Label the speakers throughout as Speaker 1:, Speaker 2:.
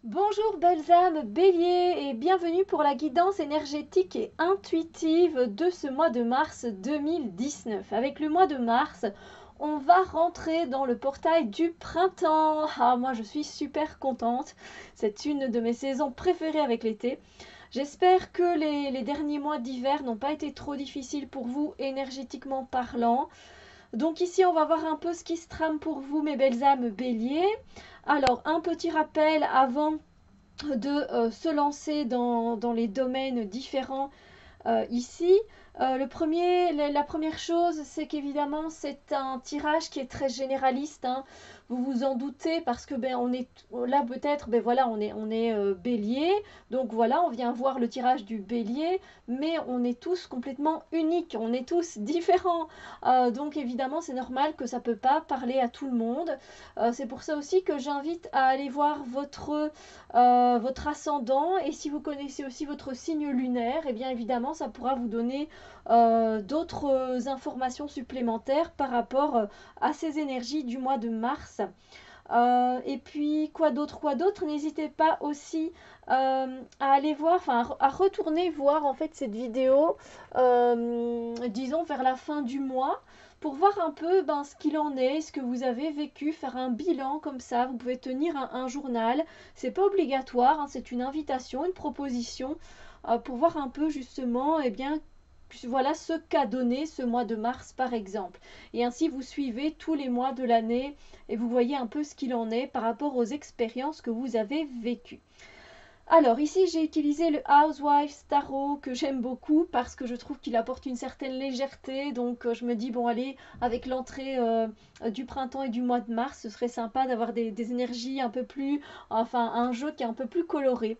Speaker 1: Bonjour belles âmes bélier et bienvenue pour la guidance énergétique et intuitive de ce mois de mars 2019. Avec le mois de mars, on va rentrer dans le portail du printemps. Ah, moi je suis super contente. C'est une de mes saisons préférées avec l'été. J'espère que les derniers mois d'hiver n'ont pas été trop difficiles pour vous énergétiquement parlant. Donc ici, on va voir un peu ce qui se trame pour vous, mes belles âmes béliers. Alors, un petit rappel avant de se lancer dans les domaines différents ici. La première chose, c'est qu'évidemment, c'est un tirage qui est très généraliste, hein. Vous vous en doutez parce que on est là peut-être, voilà, on est bélier. Donc voilà, on vient voir le tirage du bélier, mais on est tous complètement uniques, on est tous différents. Donc évidemment, c'est normal que ça peut pas parler à tout le monde. C'est pour ça aussi que j'invite à aller voir votre ascendant, et si vous connaissez aussi votre signe lunaire, et bien évidemment ça pourra vous donner d'autres informations supplémentaires par rapport à ces énergies du mois de mars. Et puis quoi d'autre, n'hésitez pas aussi à aller voir, enfin à retourner voir en fait cette vidéo, disons vers la fin du mois, pour voir un peu ce qu'il en est, ce que vous avez vécu, faire un bilan comme ça. Vous pouvez tenir un journal, c'est pas obligatoire, hein, c'est une invitation, une proposition, pour voir un peu justement, voilà ce qu'a donné ce mois de mars par exemple. Et ainsi vous suivez tous les mois de l'année et vous voyez un peu ce qu'il en est par rapport aux expériences que vous avez vécues. Alors ici j'ai utilisé le Housewives Tarot que j'aime beaucoup parce que je trouve qu'il apporte une certaine légèreté. Donc je me dis bon allez, avec l'entrée du printemps et du mois de mars, ce serait sympa d'avoir des énergies un peu plus, enfin un jeu qui est un peu plus coloré.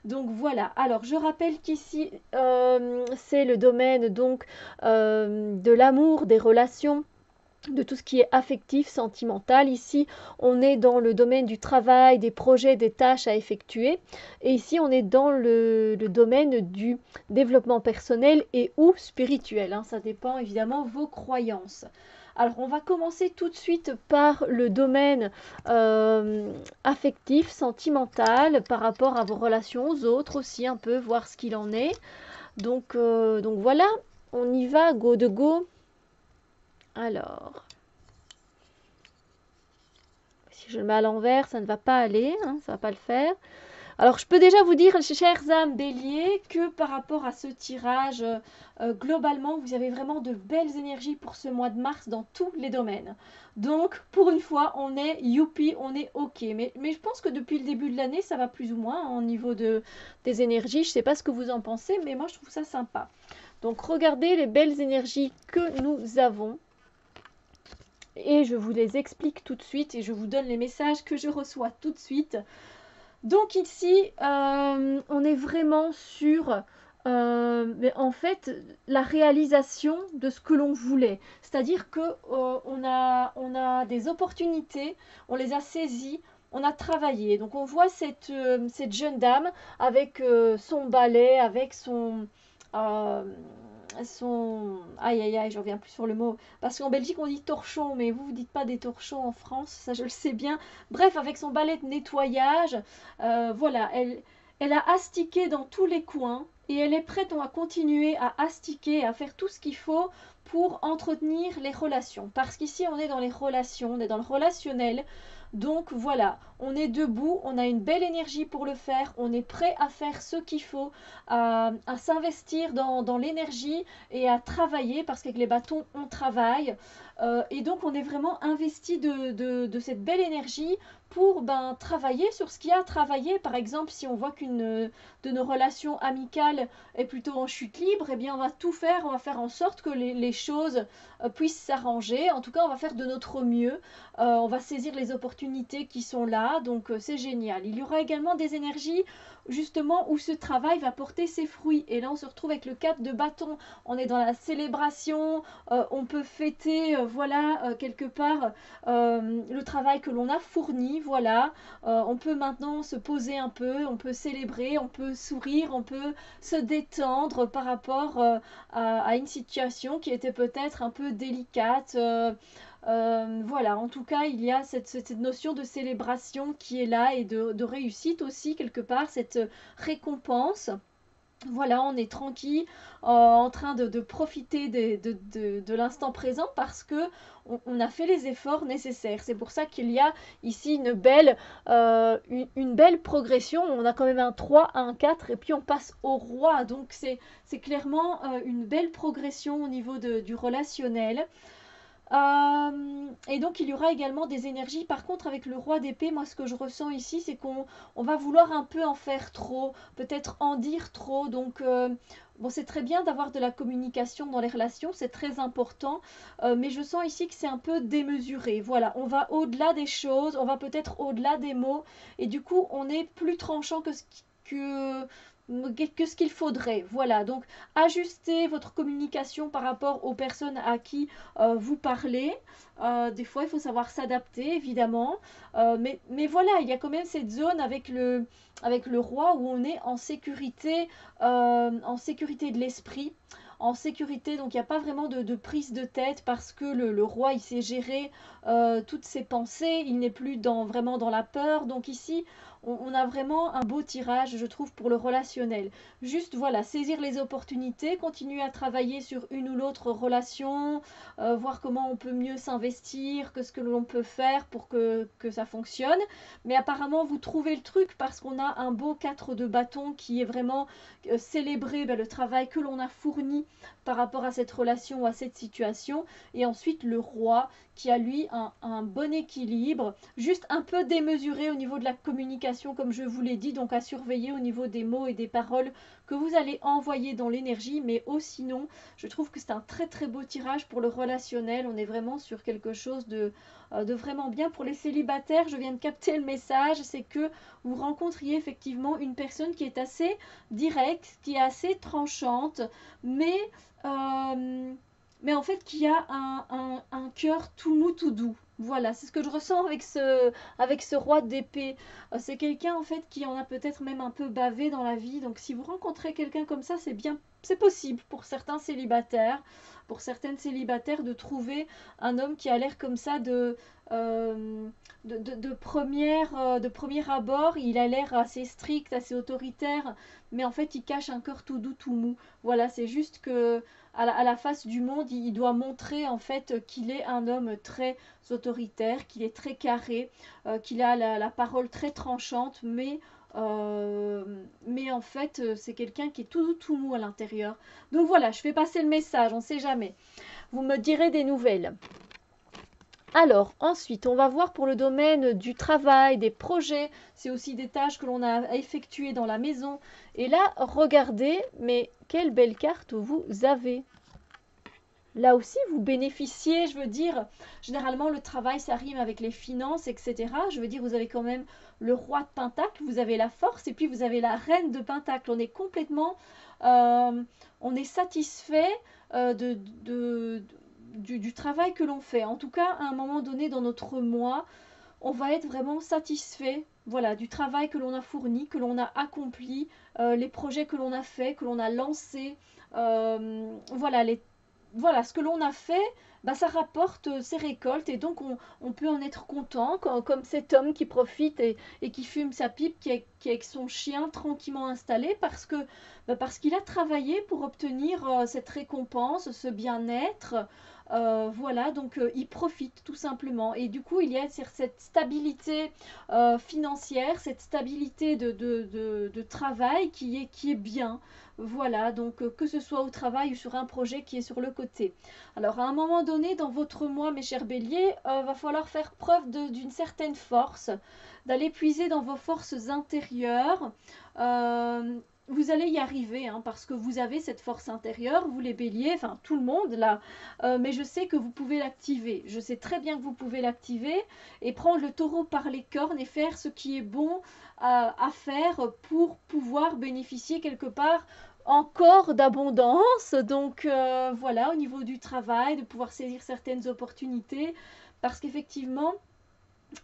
Speaker 1: Donc voilà, alors je rappelle qu'ici c'est le domaine donc de l'amour, des relations, de tout ce qui est affectif, sentimental. Ici, on est dans le domaine du travail, des projets, des tâches à effectuer. Et ici, on est dans le domaine du développement personnel et ou spirituel, hein. Ça dépend évidemment de vos croyances. Alors, on va commencer tout de suite par le domaine affectif, sentimental, par rapport à vos relations aux autres aussi, un peu, voir ce qu'il en est. Donc voilà, on y va, go de go. Alors, si je le mets à l'envers, ça ne va pas aller, hein, ça ne va pas le faire. Alors, je peux déjà vous dire, chères âmes béliers, que par rapport à ce tirage, globalement, vous avez vraiment de belles énergies pour ce mois de mars dans tous les domaines. Donc, pour une fois, on est youpi, on est ok. Mais je pense que depuis le début de l'année, ça va plus ou moins hein, au niveau des énergies. Je ne sais pas ce que vous en pensez, mais moi, je trouve ça sympa. Donc, regardez les belles énergies que nous avons. Et je vous les explique tout de suite et je vous donne les messages que je reçois tout de suite. Donc ici, on est vraiment sur en fait la réalisation de ce que l'on voulait. C'est-à-dire que on a des opportunités, on les a saisies, on a travaillé. Donc on voit cette jeune dame avec son balai, avec euh, aïe aïe aïe, j'en reviens plus sur le mot, parce qu'en Belgique on dit torchon, mais vous dites pas des torchons en France, ça je le sais bien. Bref, avec son balai de nettoyage, voilà, elle a astiqué dans tous les coins et elle est prête à continuer à astiquer, à faire tout ce qu'il faut pour entretenir les relations. Parce qu'ici on est dans les relations, on est dans le relationnel. Donc voilà, on est debout, on a une belle énergie pour le faire, on est prêt à faire ce qu'il faut, à s'investir dans l'énergie et à travailler, parce qu'avec les bâtons, on travaille. Et donc, on est vraiment investi de cette belle énergie pour travailler sur ce qu'il y a à travailler. Par exemple, si on voit qu'une de nos relations amicales est plutôt en chute libre, eh bien, on va tout faire, on va faire en sorte que les choses puissent s'arranger. En tout cas, on va faire de notre mieux. On va saisir les opportunités qui sont là, donc c'est génial. Il y aura également des énergies justement où ce travail va porter ses fruits. Et là, on se retrouve avec le 4 de bâton. On est dans la célébration, on peut fêter, voilà, quelque part, le travail que l'on a fourni, voilà. On peut maintenant se poser un peu, on peut célébrer, on peut sourire, on peut se détendre par rapport à une situation qui était peut-être un peu délicate. Voilà, en tout cas, il y a cette notion de célébration qui est là et de réussite aussi, quelque part, cette récompense. Voilà, on est tranquille, en train de profiter de l'instant présent parce que on a fait les efforts nécessaires. C'est pour ça qu'il y a ici une belle progression. On a quand même un 3, un 4 et puis on passe au roi. Donc c'est clairement une belle progression au niveau du relationnel. Et donc il y aura également des énergies. Par contre, avec le roi d'épée, moi ce que je ressens ici, c'est qu'on va vouloir un peu en faire trop, peut-être en dire trop. Donc bon, c'est très bien d'avoir de la communication dans les relations, c'est très important. Mais je sens ici que c'est un peu démesuré. Voilà, on va au-delà des choses, on va peut-être au-delà des mots. Et du coup, on est plus tranchant que ce qu'il faudrait. Voilà, donc ajustez votre communication par rapport aux personnes à qui vous parlez. Des fois, il faut savoir s'adapter, évidemment. Mais voilà, il y a quand même cette zone avec le roi où on est en sécurité de l'esprit. En sécurité, donc il n'y a pas vraiment de prise de tête parce que le roi il sait gérer toutes ses pensées, il n'est plus vraiment dans la peur. Donc ici, on a vraiment un beau tirage, je trouve, pour le relationnel. Juste, voilà, saisir les opportunités, continuer à travailler sur une ou l'autre relation, voir comment on peut mieux s'investir, que ce que l'on peut faire pour que ça fonctionne. Mais apparemment, vous trouvez le truc parce qu'on a un beau 4 de bâton qui est vraiment célébrer le travail que l'on a fourni par rapport à cette relation ou à cette situation. Et ensuite, le roi qui a lui un bon équilibre, juste un peu démesuré au niveau de la communication, comme je vous l'ai dit, donc à surveiller au niveau des mots et des paroles que vous allez envoyer dans l'énergie, mais sinon, je trouve que c'est un très très beau tirage pour le relationnel. On est vraiment sur quelque chose de vraiment bien. Pour les célibataires, je viens de capter le message, c'est que vous rencontriez effectivement une personne qui est assez directe, qui est assez tranchante, mais, euh, mais en fait qui a un cœur tout mou, tout doux. Voilà, c'est ce que je ressens avec ce roi d'épée. C'est quelqu'un en fait qui en a peut-être même un peu bavé dans la vie. Donc si vous rencontrez quelqu'un comme ça, c'est bien, c'est possible pour certains célibataires, pour certaines célibataires de trouver un homme qui a l'air comme ça euh, de premier abord. Il a l'air assez strict, assez autoritaire, mais en fait il cache un cœur tout doux, tout mou. Voilà, c'est juste que à la face du monde, il doit montrer en fait qu'il est un homme très autoritaire, qu'il est très carré, qu'il a la parole très tranchante, mais en fait, c'est quelqu'un qui est tout doux, tout mou à l'intérieur. Donc voilà, je fais passer le message, on ne sait jamais. Vous me direz des nouvelles. Alors, ensuite, on va voir pour le domaine du travail, des projets. C'est aussi des tâches que l'on a à effectuer dans la maison. Et là, regardez, mais quelle belle carte vous avez. Là aussi, vous bénéficiez, je veux dire, généralement le travail, ça rime avec les finances, etc. Je veux dire, vous avez quand même le roi de Pentacle, vous avez la force, et puis vous avez la reine de Pentacle. On est complètement, on est satisfait du travail que l'on fait. En tout cas, à un moment donné dans notre mois, on va être vraiment satisfait, voilà, du travail que l'on a fourni, que l'on a accompli, les projets que l'on a faits, que l'on a lancés, voilà, voilà, ce que l'on a fait, bah, ça rapporte ses récoltes et donc on peut en être content, comme cet homme qui profite et qui fume sa pipe, qui est avec son chien tranquillement installé parce qu'il a travaillé pour obtenir cette récompense, ce bien-être. Voilà, donc il profite tout simplement. Et du coup, il y a cette stabilité financière, cette stabilité de travail qui est bien. Voilà, donc que ce soit au travail ou sur un projet qui est sur le côté. Alors, à un moment donné, dans votre mois, mes chers béliers, va falloir faire preuve d'une certaine force, d'aller puiser dans vos forces intérieures. Vous allez y arriver, hein, parce que vous avez cette force intérieure, vous les béliers, enfin tout le monde là, mais je sais que vous pouvez l'activer. Je sais très bien que vous pouvez l'activer et prendre le taureau par les cornes et faire ce qui est bon à faire pour pouvoir bénéficier quelque part encore d'abondance. Donc voilà, au niveau du travail, de pouvoir saisir certaines opportunités, parce qu'effectivement,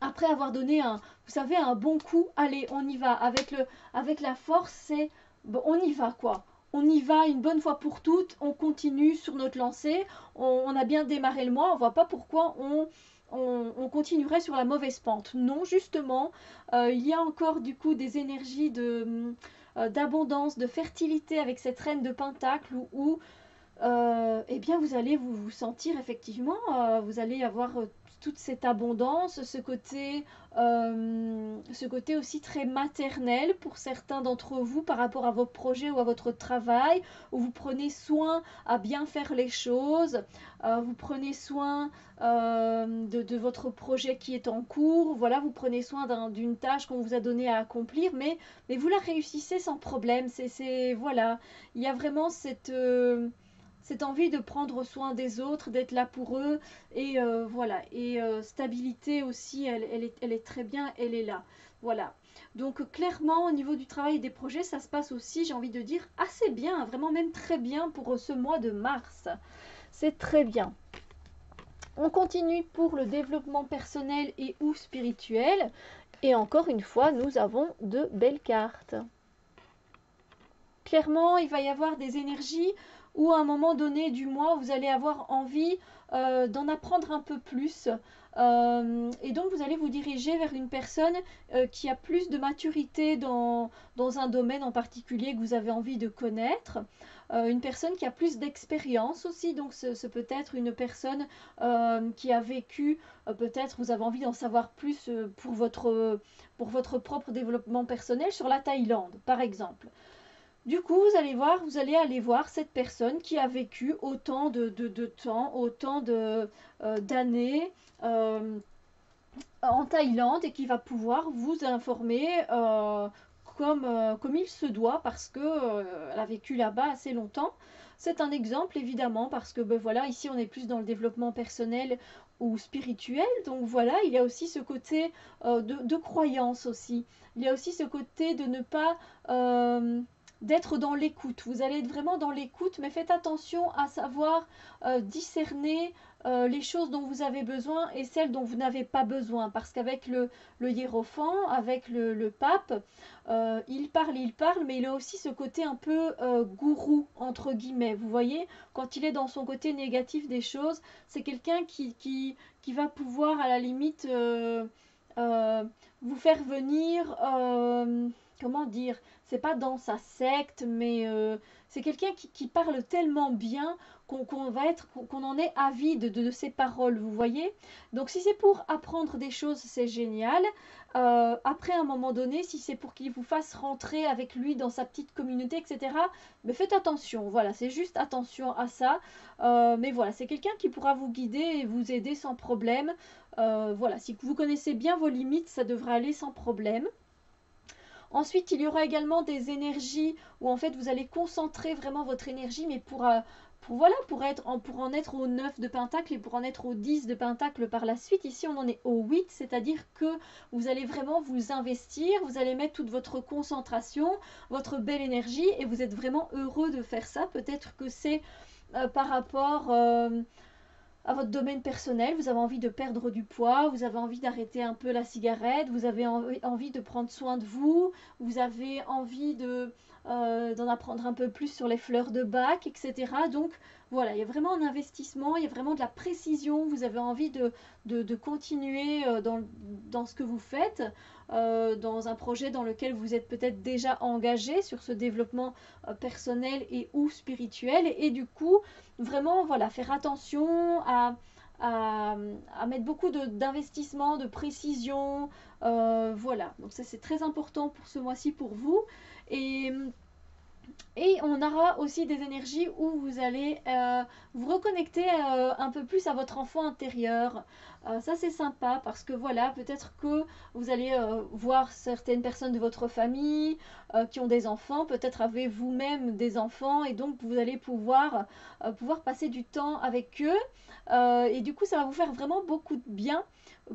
Speaker 1: après avoir donné vous savez, un bon coup, allez, on y va. Avec la force, c'est, bon, on y va quoi. on y va une bonne fois pour toutes, on continue sur notre lancée, on a bien démarré le mois, on ne voit pas pourquoi on continuerait sur la mauvaise pente. Non, justement, il y a encore du coup des énergies d'abondance, de fertilité avec cette reine de Pentacle où eh bien vous allez vous sentir effectivement, vous allez avoir toute cette abondance, ce côté aussi très maternel pour certains d'entre vous par rapport à vos projets ou à votre travail, où vous prenez soin à bien faire les choses, vous prenez soin de votre projet qui est en cours, voilà, vous prenez soin d'une tâche qu'on vous a donnée à accomplir, mais vous la réussissez sans problème, voilà, il y a vraiment cette envie de prendre soin des autres, d'être là pour eux, et voilà. Et stabilité aussi, elle est très bien, elle est là. Voilà. Donc clairement, au niveau du travail et des projets, ça se passe aussi, j'ai envie de dire, assez bien, vraiment même très bien pour ce mois de mars. C'est très bien. On continue pour le développement personnel et ou spirituel. Et encore une fois, nous avons de belles cartes. Clairement, il va y avoir des énergies où à un moment donné du mois, vous allez avoir envie d'en apprendre un peu plus. Et donc, vous allez vous diriger vers une personne qui a plus de maturité dans un domaine en particulier que vous avez envie de connaître. Une personne qui a plus d'expérience aussi, donc ce peut être une personne qui a vécu, peut-être vous avez envie d'en savoir plus pour votre propre développement personnel sur la Thaïlande, par exemple. Du coup, vous allez aller voir cette personne qui a vécu autant de temps, autant d'années en Thaïlande et qui va pouvoir vous informer comme il se doit parce que elle a vécu là-bas assez longtemps. C'est un exemple évidemment parce que ben voilà, ici on est plus dans le développement personnel ou spirituel. Donc voilà, il y a aussi ce côté de croyance aussi. Il y a aussi ce côté de ne pas d'être dans l'écoute. Vous allez être vraiment dans l'écoute, mais faites attention à savoir discerner les choses dont vous avez besoin et celles dont vous n'avez pas besoin. Parce qu'avec le hiérophant, avec le pape, il parle, mais il a aussi ce côté un peu gourou, entre guillemets. Vous voyez, quand il est dans son côté négatif des choses, c'est quelqu'un qui va pouvoir, à la limite, euh, vous faire venir... comment dire, c'est pas dans sa secte, mais c'est quelqu'un qui parle tellement bien qu'on en est avide de ses paroles, vous voyez. Donc si c'est pour apprendre des choses, c'est génial. Après un moment donné, si c'est pour qu'il vous fasse rentrer avec lui dans sa petite communauté, etc., mais faites attention, voilà, c'est juste attention à ça. Mais voilà, c'est quelqu'un qui pourra vous guider et vous aider sans problème. Voilà, si vous connaissez bien vos limites, ça devrait aller sans problème. Ensuite, il y aura également des énergies où en fait vous allez concentrer vraiment votre énergie, mais voilà, pour en être au 9 de Pentacle et pour en être au 10 de Pentacle par la suite. Ici, on en est au 8, c'est-à-dire que vous allez vraiment vous investir, vous allez mettre toute votre concentration, votre belle énergie et vous êtes vraiment heureux de faire ça. Peut-être que c'est par rapport à votre domaine personnel, vous avez envie de perdre du poids, vous avez envie d'arrêter un peu la cigarette, vous avez envie de prendre soin de vous, vous avez envie d'en apprendre un peu plus sur les fleurs de bac, etc. Donc voilà, il y a vraiment un investissement, il y a vraiment de la précision, vous avez envie de continuer dans ce que vous faites, dans un projet dans lequel vous êtes peut-être déjà engagé sur ce développement personnel et ou spirituel. Et du coup, vraiment, voilà, faire attention à, à mettre beaucoup d'investissement, de précision. Voilà, donc ça c'est très important pour ce mois-ci pour vous. Et et on aura aussi des énergies où vous allez vous reconnecter un peu plus à votre enfant intérieur. Ça c'est sympa parce que voilà, peut-être que vous allez voir certaines personnes de votre famille qui ont des enfants, peut-être avez vous-même des enfants et donc vous allez pouvoir passer du temps avec eux. Et du coup ça va vous faire vraiment beaucoup de bien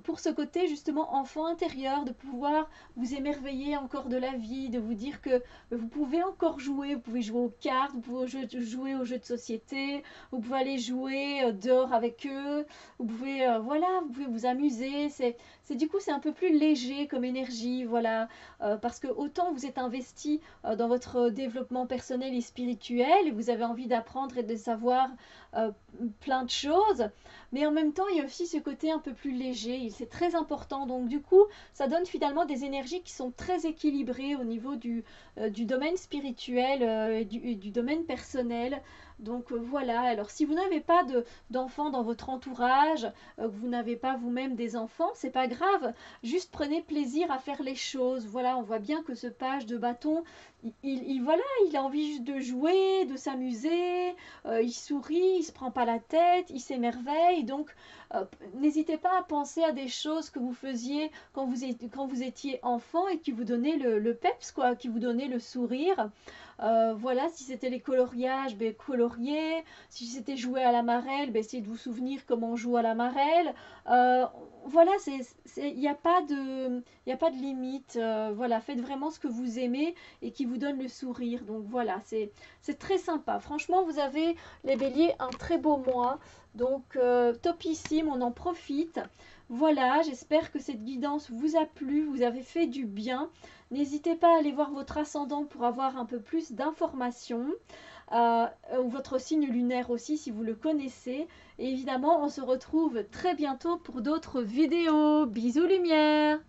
Speaker 1: pour ce côté justement enfant intérieur, de pouvoir vous émerveiller encore de la vie, de vous dire que vous pouvez encore jouer, vous pouvez jouer aux cartes, vous pouvez jouer aux jeux de société, vous pouvez aller jouer dehors avec eux, vous pouvez, voilà, vous pouvez vous amuser. Du coup, c'est un peu plus léger comme énergie, voilà, parce que autant vous êtes investi dans votre développement personnel et spirituel, et vous avez envie d'apprendre et de savoir euh, plein de choses, mais en même temps, il y a aussi ce côté un peu plus léger, c'est très important. Donc du coup, ça donne finalement des énergies qui sont très équilibrées au niveau du domaine spirituel et du domaine personnel. Donc voilà, alors si vous n'avez pas d'enfants dans votre entourage, que vous n'avez pas vous-même des enfants, c'est pas grave, juste prenez plaisir à faire les choses. Voilà, on voit bien que ce page de bâton, voilà, il a envie juste de jouer, de s'amuser, il sourit, il se prend pas la tête, il s'émerveille. Donc euh, n'hésitez pas à penser à des choses que vous faisiez quand vous étiez enfant et qui vous donnaient le peps, quoi, qui vous donnaient le sourire. Voilà, si c'était les coloriages, ben, colorier. Si c'était jouer à la marelle, ben, essayez de vous souvenir comment on joue à la marelle. Euh, voilà, il n'y a pas il a pas de limite. Voilà, faites vraiment ce que vous aimez et qui vous donne le sourire. Donc voilà, c'est très sympa. Franchement, vous avez, les béliers, un très beau mois. Donc topissime, on en profite. Voilà, j'espère que cette guidance vous a plu, vous avez fait du bien. N'hésitez pas à aller voir votre ascendant pour avoir un peu plus d'informations. Ou votre signe lunaire aussi si vous le connaissez. Et évidemment, on se retrouve très bientôt pour d'autres vidéos. Bisous lumière!